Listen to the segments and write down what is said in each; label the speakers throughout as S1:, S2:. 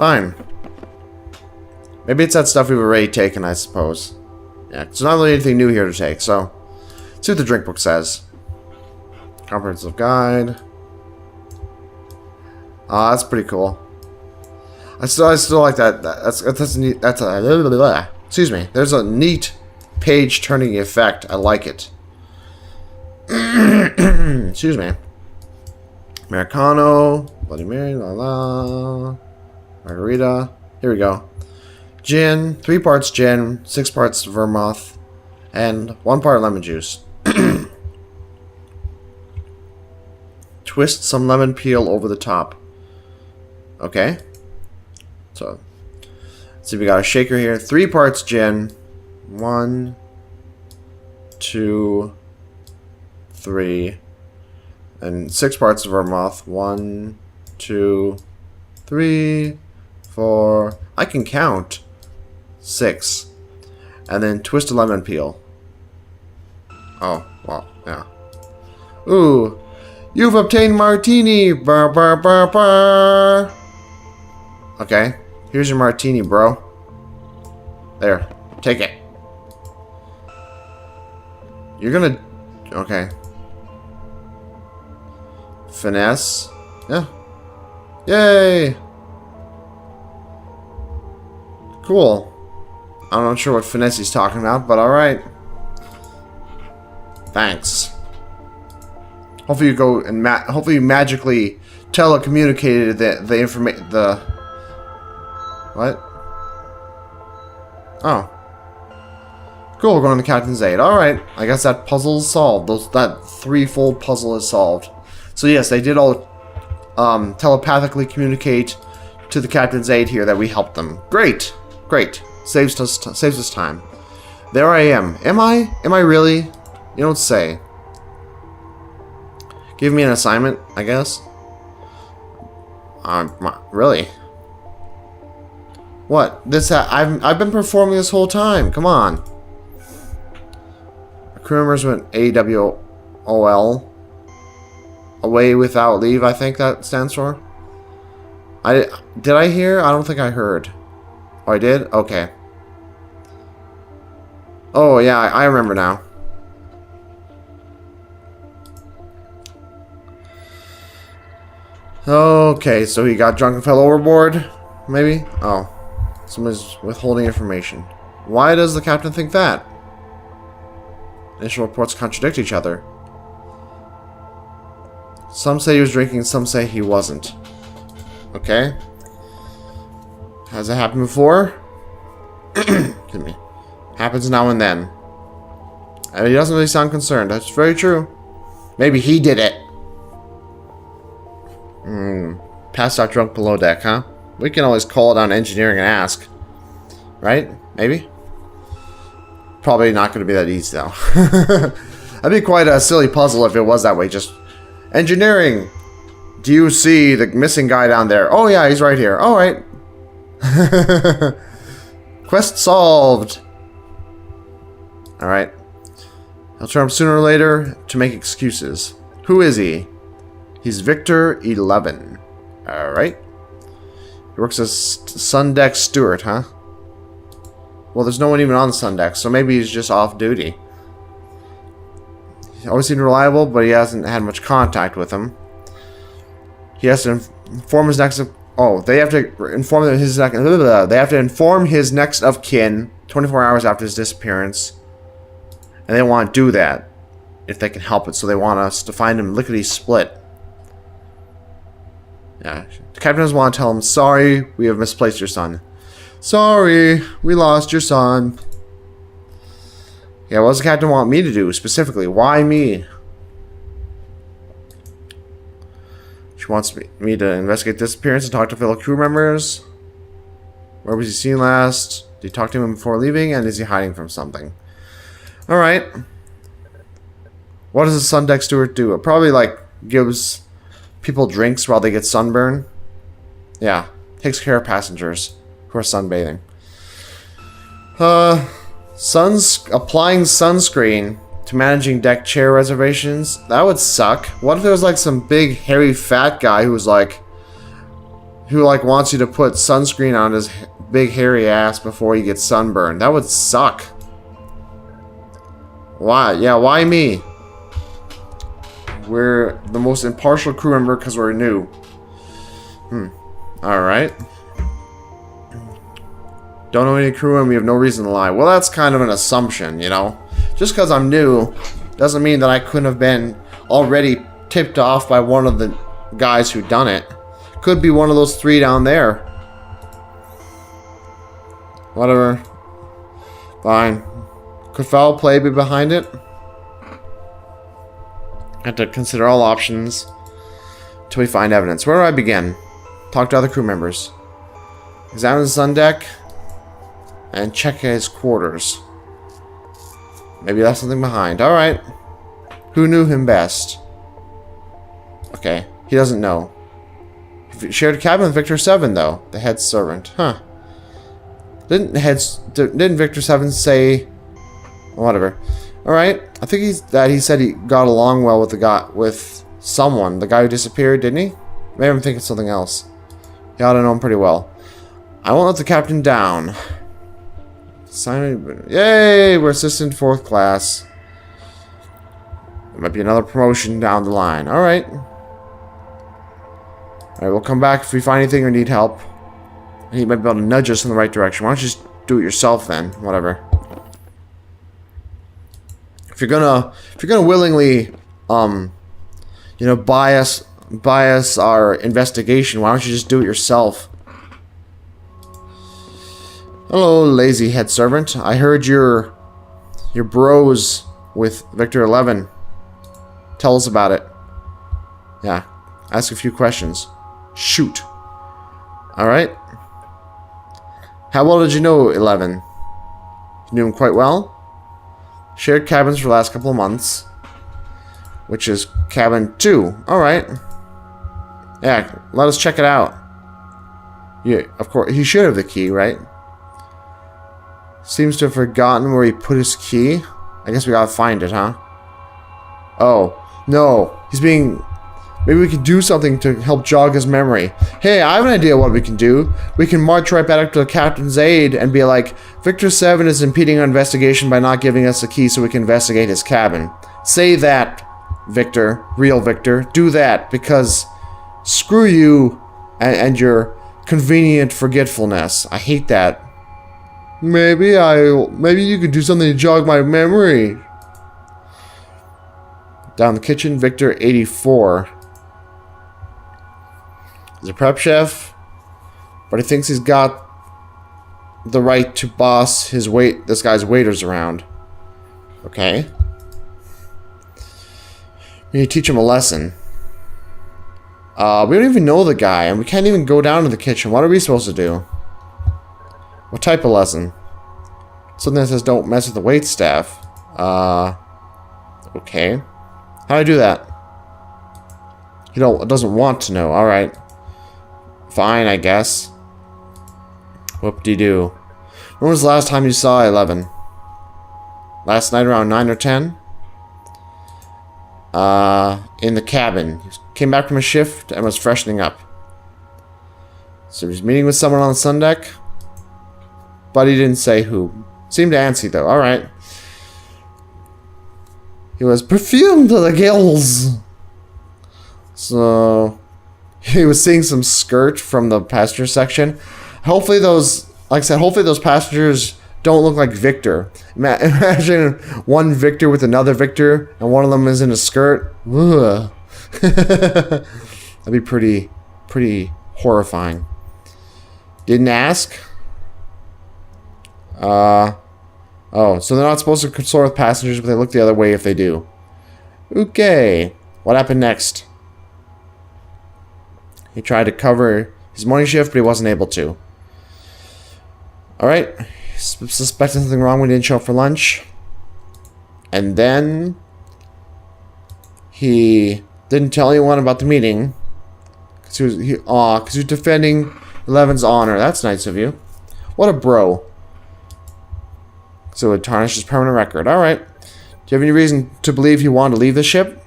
S1: Fine. Maybe it's that stuff we've already taken, I suppose. Yeah, there's not really anything new here to take, so... Let's see what the drink book says. Comprehensive guide. Oh, that's pretty cool. I still like that. That's neat. That's a... Excuse me. There's a neat page-turning effect. I like it. Excuse me. Americano. Bloody Mary. La la. Margarita. Here we go. Gin. 3 parts gin. 6 parts vermouth. And 1 part lemon juice. Twist some lemon peel over the top. Okay. So, let's see, we got a shaker here. 3 parts gin. 1, 2, 3. And 6 parts of vermouth. 1, 2, 3, 4. I can count. 6. And then twist a lemon peel. Oh, well, yeah. Ooh. You've obtained martini. Bar, bar, bar, bar. Okay. Here's your martini, bro. There. Take it. You're gonna... Okay. Finesse. Yeah. Yay! Cool. I'm not sure what finesse he's talking about, but alright. Thanks. Hopefully you go and hopefully you magically telecommunicated the information. What? Oh. Cool, we're going to the captain's aid. Alright, I guess that puzzle is solved. That threefold puzzle is solved. So yes, they did all telepathically communicate to the captain's aid here that we helped them. Great! Great. Saves us time. There I am. Am I? Am I really? You don't say. Give me an assignment, I guess. Really? What? I've been performing this whole time. Come on. Crew members went AWOL. Away without leave, I think that stands for. Did I hear? I don't think I heard. Oh, I did? Okay. Oh, yeah, I remember now. Okay, so he got drunk and fell overboard? Maybe? Oh. Someone's withholding information. Why does the captain think that? Initial reports contradict each other. Some say he was drinking, some say he wasn't. Okay. Has it happened before? Excuse me. Happens now and then. And he doesn't really sound concerned. That's very true. Maybe he did it. Passed out drunk below deck, huh? We can always call down engineering and ask. Right? Maybe? Probably not going to be that easy, though. That'd be quite a silly puzzle if it was that way. Just, engineering. Do you see the missing guy down there? Oh, yeah, he's right here. All right. Quest solved. All right. He'll turn up sooner or later to make excuses. Who is he? He's Victor 11. All right. He works as sun deck steward, huh? Well, there's no one even on the sun deck, so maybe he's just off duty. He always seemed reliable, but he hasn't had much contact with him. He has to inform his next of... Oh, they have to inform his next... They have to inform his next of kin 24 hours after his disappearance. And they want to do that if they can help it, so they want us to find him lickety-split. Yeah, the captain doesn't want to tell him, sorry, we have misplaced your son. Sorry, we lost your son. Yeah, what does the captain want me to do specifically? Why me? She wants me to investigate disappearance and talk to fellow crew members. Where was he seen last? Did you talk to him before leaving? And is he hiding from something? Alright. What does a sun deck steward do? It probably, like, gives people drinks while they get sunburn. Yeah. Takes care of passengers who are sunbathing. Applying sunscreen to managing deck chair reservations. That would suck. What if there was like some big hairy fat guy who was like who like wants you to put sunscreen on his big hairy ass before he gets sunburned. That would suck. Why? Yeah, why me? We're the most impartial crew member because we're new. Alright. Don't know any crew and we have no reason to lie. Well, that's kind of an assumption, you know? Just because I'm new doesn't mean that I couldn't have been already tipped off by one of the guys who done it. Could be one of those 3 down there. Whatever. Fine. Could foul play be behind it? Have to consider all options until we find evidence. Where do I begin? Talk to other crew members. Examine the sun deck. And check his quarters. Maybe that's something behind. Alright. Who knew him best? Okay. He doesn't know. He shared a cabin with Victor 7, though. The head servant. Huh. Didn't Victor 7 say... Whatever. Alright. I think he said he got along well with the guy... With someone. The guy who disappeared, didn't he? Maybe I'm thinking something else. He ought to know him pretty well. I won't let the captain down. Simon, yay! We're assistant 4th class. There might be another promotion down the line. Alright. Alright, we'll come back if we find anything or need help. He might be able to nudge us in the right direction. Why don't you just do it yourself then? Whatever. If you're gonna willingly, you know, bias our investigation, why don't you just do it yourself? Hello, lazy head servant. I heard your bros with Victor 11. Tell us about it. Yeah. Ask a few questions. Shoot. Alright. How well did you know 11? You knew him quite well? Shared cabins for the last couple of months. Which is cabin 2. Alright. Yeah, let us check it out. Yeah, of course. He should have the key, right? Seems to have forgotten where he put his key. I guess we gotta find it, huh? Oh. No. He's being... Maybe we could do something to help jog his memory. Hey, I have an idea what we can do. We can march right back up to the captain's aid and be like, Victor 7 is impeding our investigation by not giving us the key so we can investigate his cabin. Say that, Victor. Real Victor. Do that, because screw you and your convenient forgetfulness. I hate that. Maybe you could do something to jog my memory. Down the kitchen, Victor 84. He's a prep chef, but he thinks he's got the right to boss this guy's waiters around. Okay. We need to teach him a lesson. We don't even know the guy, and we can't even go down to the kitchen. What are we supposed to do? What type of lesson? Something that says don't mess with the waitstaff. Okay. How do I do that? He doesn't want to know. Alright. Fine, I guess. Whoop-de-doo. When was the last time you saw 11? Last night around 9 or 10? In the cabin. He came back from a shift and was freshening up. So he was meeting with someone on the sun deck? But he didn't say who. Seemed antsy though. Alright. He was perfumed to the gills. So he was seeing some skirt from the passenger section. Hopefully those, like I said, hopefully those passengers don't look like Victor. Imagine one Victor with another Victor, and one of them is in a skirt. Ugh. That'd be pretty horrifying. Didn't ask. Oh, so they're not supposed to consort with passengers, but they look the other way if they do. Okay. What happened next? He tried to cover his morning shift, but he wasn't able to. Alright. Suspecting something wrong when he didn't show up for lunch. And then he didn't tell anyone about the meeting. Because he was defending 11's honor. That's nice of you. What a bro. So it would tarnish his permanent record. Alright. Do you have any reason to believe he wanted to leave the ship?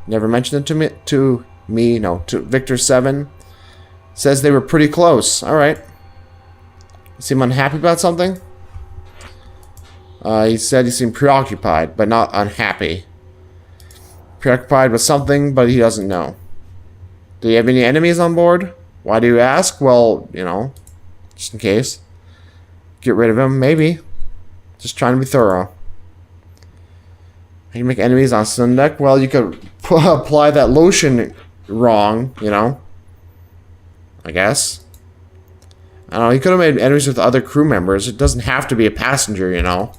S1: Never mentioned it to me. To Victor 7. Says they were pretty close. Alright. You seem unhappy about something? He said he seemed preoccupied, but not unhappy. Preoccupied with something, but he doesn't know. Do you have any enemies on board? Why do you ask? Well, you know, just in case. Get rid of him, maybe. Just trying to be thorough. You can make enemies on sun deck. Well, you could apply that lotion wrong, you know. I guess. I don't know. You could have made enemies with other crew members. It doesn't have to be a passenger, you know.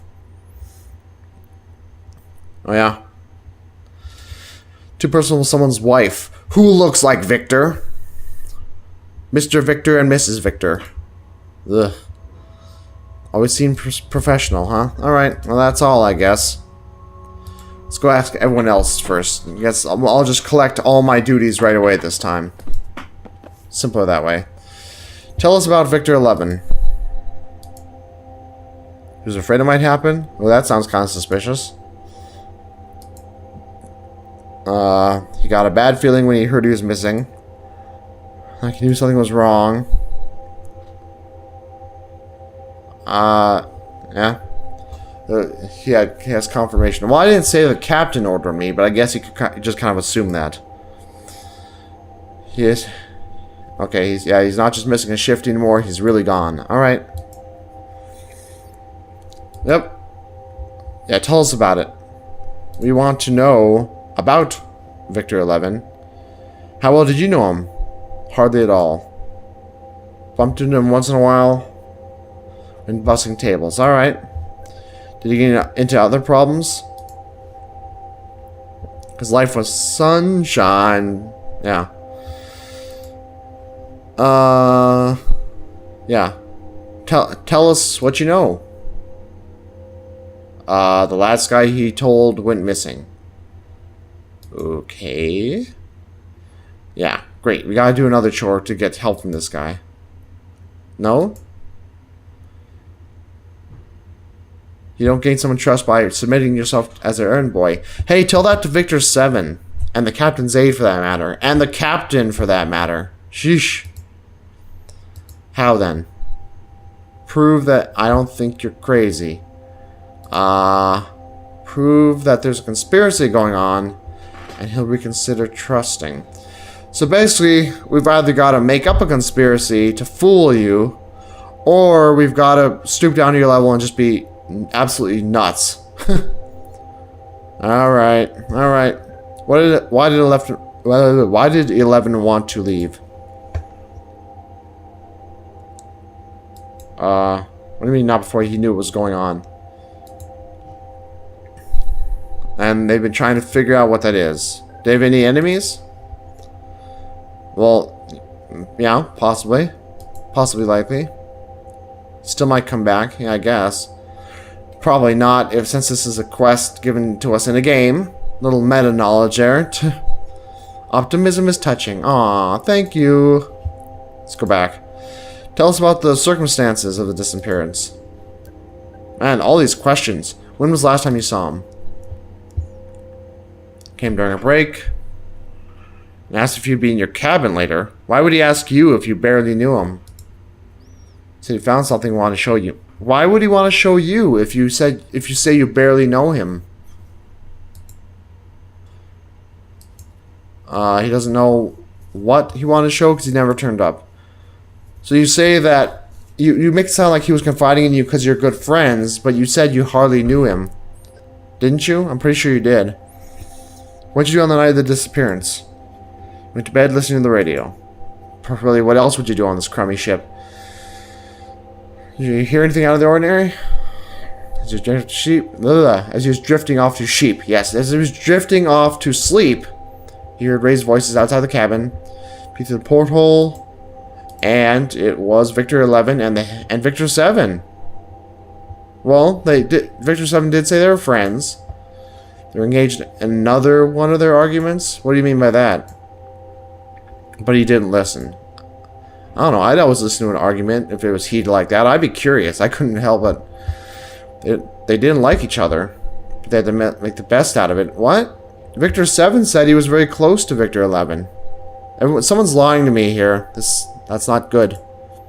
S1: Oh, yeah. Too personal with someone's wife. Who looks like Victor? Mr. Victor and Mrs. Victor. Ugh. Always seem professional, huh? Alright, well that's all, I guess. Let's go ask everyone else first. I guess I'll just collect all my duties right away this time. Simpler that way. Tell us about Victor 11. He was afraid it might happen? Well, that sounds kind of suspicious. He got a bad feeling when he heard he was missing. Like he knew something was wrong. Yeah. He has confirmation. Well, I didn't say the captain ordered me, but I guess he could just kind of assume that. He is. Okay, he's not just missing a shift anymore. He's really gone. All right. Yep. Yeah, tell us about it. We want to know about Victor 11. How well did you know him? Hardly at all. Bumped into him once in a while. And bussing tables. Alright. Did he get into other problems? His life was sunshine. Yeah. Yeah. Tell us what you know. The last guy he told went missing. Okay. Yeah, great. We gotta do another chore to get help from this guy. No? You don't gain someone's trust by submitting yourself as their errand boy. Hey, tell that to Victor 7. And the captain's aide for that matter. And the captain for that matter. Sheesh. How then? Prove that I don't think you're crazy. Prove that there's a conspiracy going on. And he'll reconsider trusting. So basically, we've either got to make up a conspiracy to fool you, or we've got to stoop down to your level and just be absolutely nuts. Alright, alright. Why did 11 want to leave? What do you mean not before he knew what was going on? And they've been trying to figure out what that is. Do they have any enemies? Well, yeah, possibly. Possibly likely. Still might come back, yeah, I guess. Probably not, since this is a quest given to us in a game. Little meta knowledge there. Optimism is touching. Aw, thank you. Let's go back. Tell us about the circumstances of the disappearance. Man, all these questions. When was the last time you saw him? Came during a break. And asked if you'd be in your cabin later. Why would he ask you if you barely knew him? Said he found something he wanted to show you. Why would he want to show you if you say you barely know him? He doesn't know what he wanted to show because he never turned up. So you say that you make it sound like he was confiding in you because you're good friends, but you said you hardly knew him. Didn't you? I'm pretty sure you did. What'd you do on the night of the disappearance? Went to bed listening to the radio. Really, what else would you do on this crummy ship? Did you hear anything out of the ordinary? As he was drifting off to sheep. Yes, as he was drifting off to sleep, he heard raised voices outside the cabin. Peeked through the porthole, and it was Victor 11 and Victor 7. Well, Victor 7 did say they were friends. They were engaged in another one of their arguments. What do you mean by that? But he didn't listen. I don't know. I'd always listen to an argument if it was heated like that. I'd be curious. I couldn't help it. They didn't like each other. But they had to make the best out of it. What? Victor 7 said he was very close to Victor 11. Someone's lying to me here. That's not good.